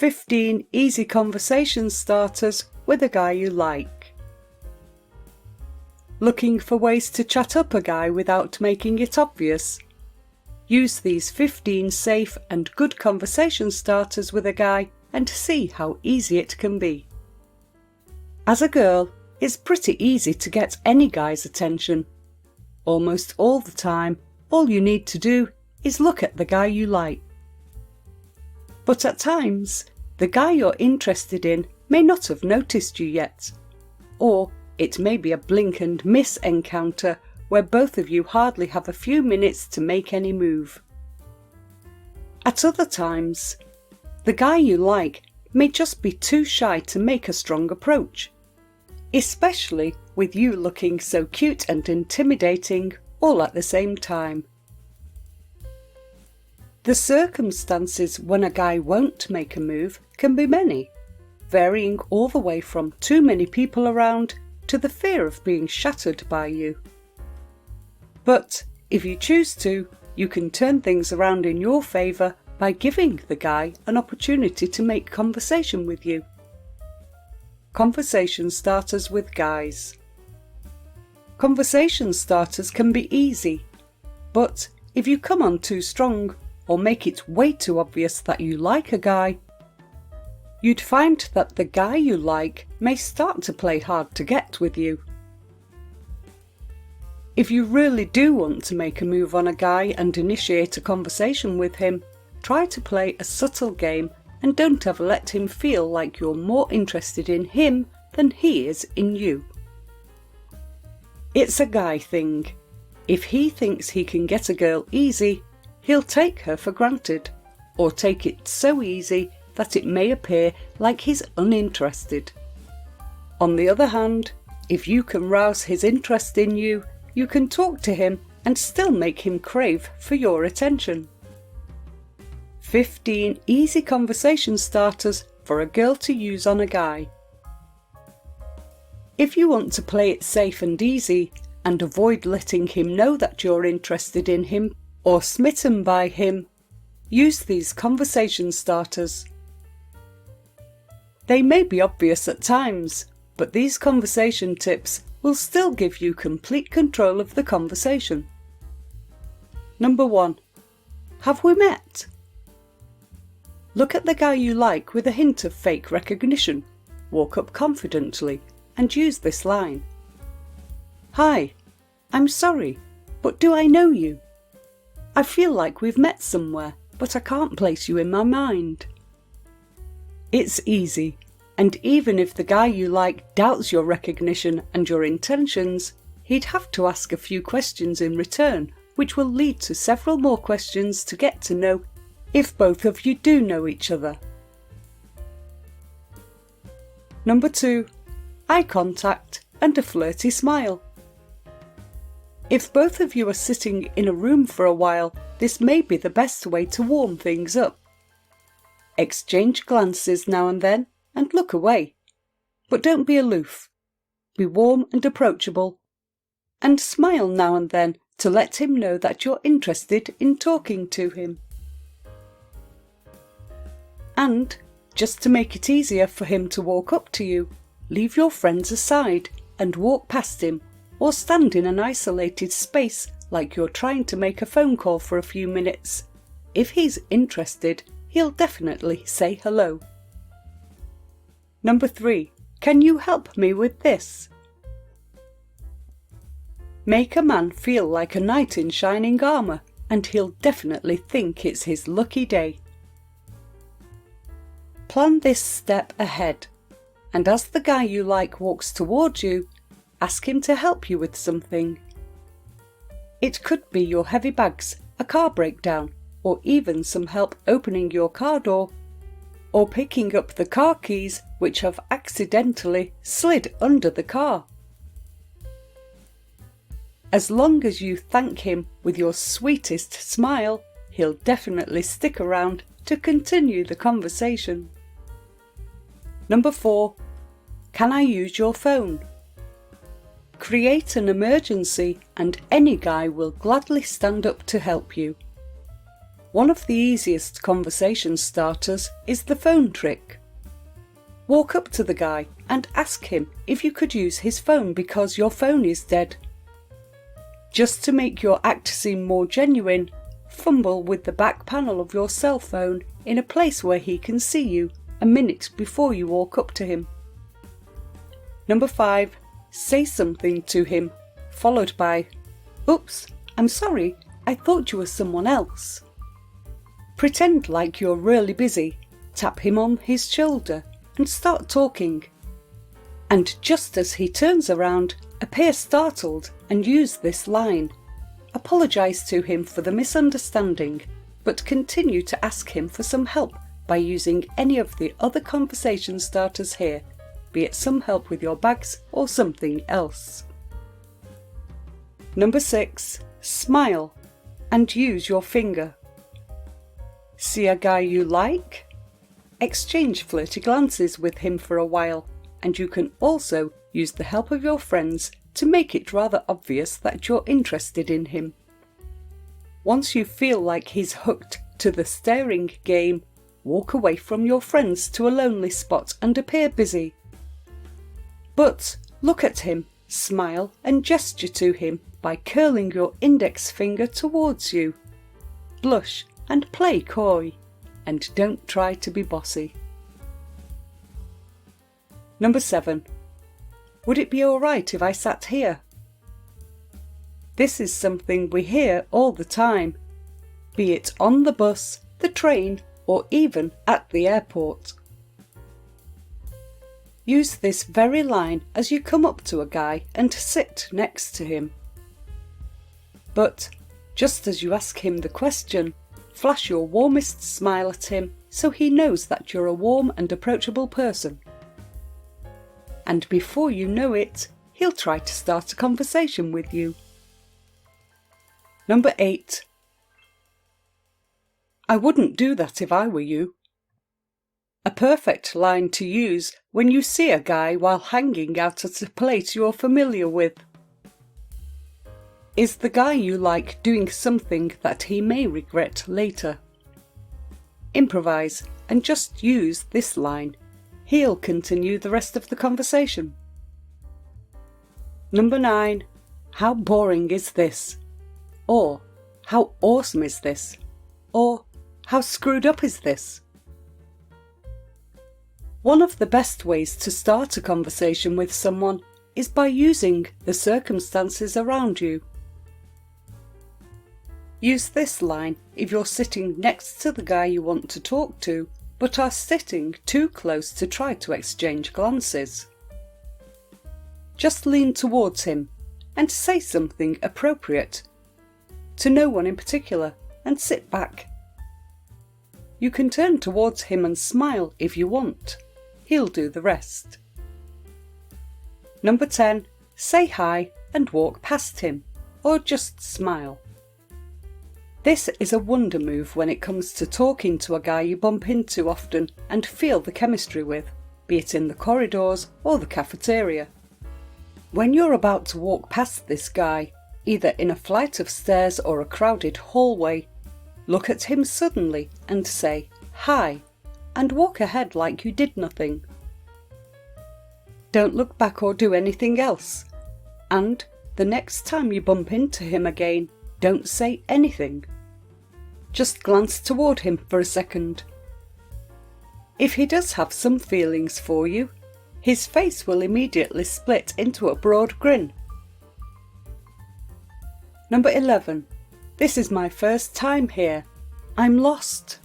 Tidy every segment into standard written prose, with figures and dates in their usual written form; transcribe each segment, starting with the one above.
15 easy conversation starters with a guy you like. Looking for ways to chat up a guy without making it obvious? Use these 15 safe and good conversation starters with a guy and see how easy it can be. As a girl, it's pretty easy to get any guy's attention. Almost all the time, all you need to do is look at the guy you like. But at times, the guy you're interested in may not have noticed you yet, or it may be a blink and miss encounter where both of you hardly have a few minutes to make any move. At other times, the guy you like may just be too shy to make a strong approach, especially with you looking so cute and intimidating all at the same time. The circumstances when a guy won't make a move can be many, varying all the way from too many people around to the fear of being shattered by you. But if you choose to, you can turn things around in your favour by giving the guy an opportunity to make conversation with you. Conversation starters with guys. Conversation starters can be easy, but if you come on too strong or make it way too obvious that you like a guy, you'd find that the guy you like may start to play hard to get with you. If you really do want to make a move on a guy and initiate a conversation with him, try to play a subtle game and don't ever let him feel like you're more interested in him than he is in you. It's a guy thing. If he thinks he can get a girl easy, he'll take her for granted, or take it so easy that it may appear like he's uninterested. On the other hand, if you can rouse his interest in you, you can talk to him and still make him crave for your attention. 15 easy conversation starters for a girl to use on a guy. If you want to play it safe and easy and avoid letting him know that you're interested in him or smitten by him, use these conversation starters. They may be obvious at times, but these conversation tips will still give you complete control of the conversation. Number 1. Have we met? Look at the guy you like with a hint of fake recognition. Walk up confidently and use this line. Hi, I'm sorry, but do I know you? I feel like we've met somewhere, but I can't place you in my mind. It's easy, and even if the guy you like doubts your recognition and your intentions, he'd have to ask a few questions in return, which will lead to several more questions to get to know if both of you do know each other. Number 2. Eye contact and a flirty smile. If both of you are sitting in a room for a while, this may be the best way to warm things up. Exchange glances now and then and look away, but don't be aloof. Be warm and approachable, and smile now and then to let him know that you're interested in talking to him. And, just to make it easier for him to walk up to you, leave your friends aside and walk past him, or stand in an isolated space like you're trying to make a phone call for a few minutes. If he's interested, he'll definitely say hello. Number 3. Can you help me with this? Make a man feel like a knight in shining armour, and he'll definitely think it's his lucky day. Plan this step ahead, and as the guy you like walks towards you, ask him to help you with something. It could be your heavy bags, a car breakdown, or even some help opening your car door, or picking up the car keys which have accidentally slid under the car. As long as you thank him with your sweetest smile, he'll definitely stick around to continue the conversation. Number 4. Can I use your phone? Create an emergency and any guy will gladly stand up to help you. One of the easiest conversation starters is the phone trick. Walk up to the guy and ask him if you could use his phone because your phone is dead. Just to make your act seem more genuine, fumble with the back panel of your cell phone in a place where he can see you a minute before you walk up to him. Number 5. Say something to him, followed by, "Oops, I'm sorry, I thought you were someone else." Pretend like you're really busy, tap him on his shoulder and start talking. And just as he turns around, appear startled and use this line. Apologise to him for the misunderstanding, but continue to ask him for some help by using any of the other conversation starters here, be it some help with your bags or something else. Number 6. Smile and use your finger. See a guy you like? Exchange flirty glances with him for a while, and you can also use the help of your friends to make it rather obvious that you're interested in him. Once you feel like he's hooked to the staring game, walk away from your friends to a lonely spot and appear busy. But look at him, smile and gesture to him by curling your index finger towards you. Blush and play coy, and don't try to be bossy. Number 7. Would it be alright if I sat here? This is something we hear all the time, be it on the bus, the train, or even at the airport. Use this very line as you come up to a guy and sit next to him. But just as you ask him the question, flash your warmest smile at him so he knows that you're a warm and approachable person. And before you know it, he'll try to start a conversation with you. Number 8. I wouldn't do that if I were you. A perfect line to use when you see a guy while hanging out at a place you're familiar with. Is the guy you like doing something that he may regret later? Improvise and just use this line. He'll continue the rest of the conversation. Number 9. How boring is this? Or, how awesome is this? Or, how screwed up is this? One of the best ways to start a conversation with someone is by using the circumstances around you. Use this line if you're sitting next to the guy you want to talk to, but are sitting too close to try to exchange glances. Just lean towards him and say something appropriate to no one in particular and sit back. You can turn towards him and smile if you want. He'll do the rest. Number 10. Say hi and walk past him, or just smile. This is a wonder move when it comes to talking to a guy you bump into often and feel the chemistry with, be it in the corridors or the cafeteria. When you're about to walk past this guy, either in a flight of stairs or a crowded hallway, look at him suddenly and say, "Hi," and walk ahead like you did nothing. Don't look back or do anything else. And the next time you bump into him again, don't say anything. Just glance toward him for a second. If he does have some feelings for you, his face will immediately split into a broad grin. Number 11. This is my first time here. I'm lost.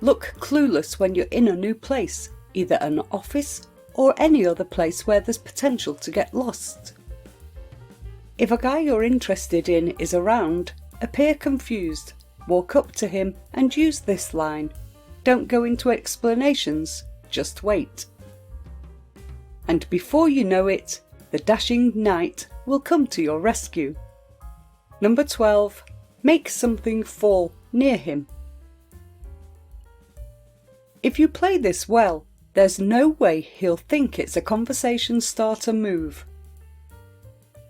Look clueless when you're in a new place, either an office or any other place where there's potential to get lost. If a guy you're interested in is around, appear confused, walk up to him and use this line. Don't go into explanations, just wait. And before you know it, the dashing knight will come to your rescue. Number 12. Make something fall near him. If you play this well, there's no way he'll think it's a conversation starter move.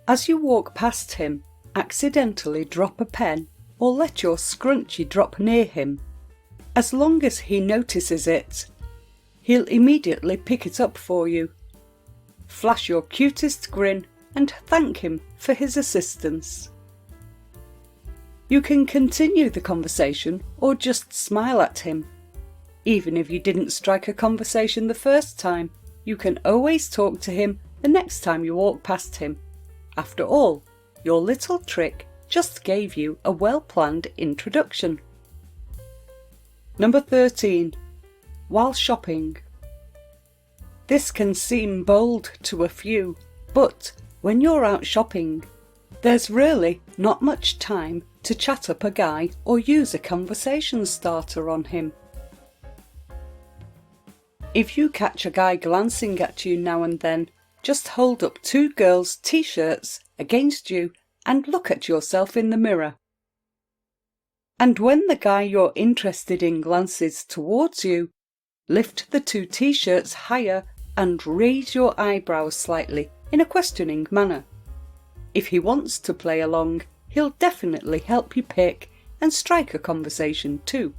As you walk past him, accidentally drop a pen, or let your scrunchie drop near him. As long as he notices it, he'll immediately pick it up for you. Flash your cutest grin and thank him for his assistance. You can continue the conversation or just smile at him. Even if you didn't strike a conversation the first time, you can always talk to him the next time you walk past him. After all, your little trick just gave you a well-planned introduction. Number 13. While shopping. This can seem bold to a few, but when you're out shopping, there's really not much time to chat up a guy or use a conversation starter on him. If you catch a guy glancing at you now and then, just hold up 2 girls' t-shirts against you and look at yourself in the mirror. And when the guy you're interested in glances towards you, lift the 2 t-shirts higher and raise your eyebrows slightly in a questioning manner. If he wants to play along, he'll definitely help you pick and strike a conversation too.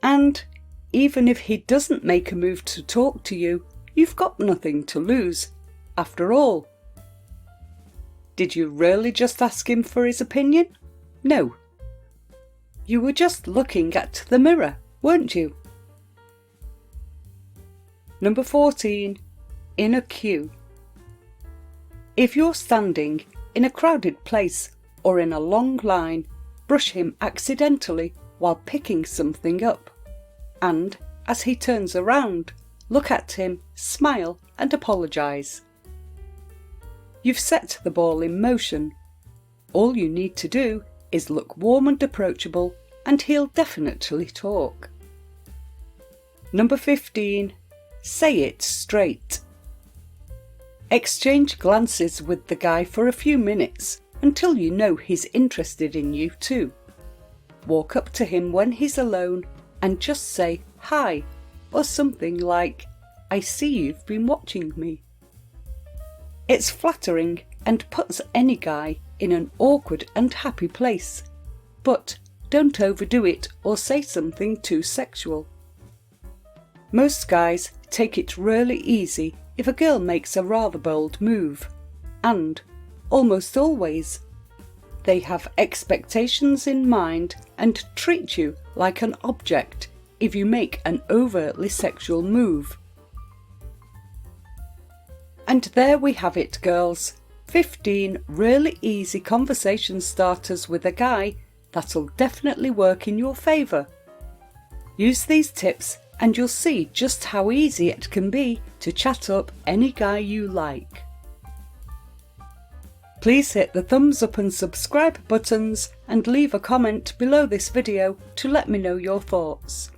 And even if he doesn't make a move to talk to you, you've got nothing to lose. After all, did you really just ask him for his opinion? No. You were just looking at the mirror, weren't you? Number 14. In a queue. If you're standing in a crowded place or in a long line, brush him accidentally while picking something up. And as he turns around, look at him, smile and apologise. You've set the ball in motion. All you need to do is look warm and approachable and he'll definitely talk. Number 15. Say it straight. Exchange glances with the guy for a few minutes until you know he's interested in you too. Walk up to him when he's alone and just say hi or something like, I see you've been watching me. It's flattering and puts any guy in an awkward and happy place, but don't overdo it or say something too sexual. Most guys take it really easy if a girl makes a rather bold move, and, almost always, they have expectations in mind and treat you like an object if you make an overtly sexual move. And there we have it, girls. 15 really easy conversation starters with a guy that'll definitely work in your favour. Use these tips and you'll see just how easy it can be to chat up any guy you like. Please hit the thumbs up and subscribe buttons and leave a comment below this video to let me know your thoughts.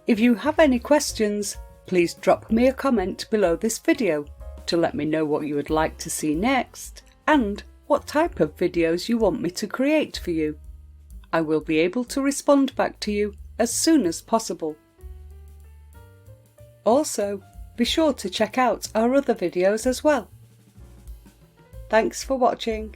If you have any questions, please drop me a comment below this video to let me know what you would like to see next and what type of videos you want me to create for you. I will be able to respond back to you as soon as possible. Also, be sure to check out our other videos as well. Thanks for watching.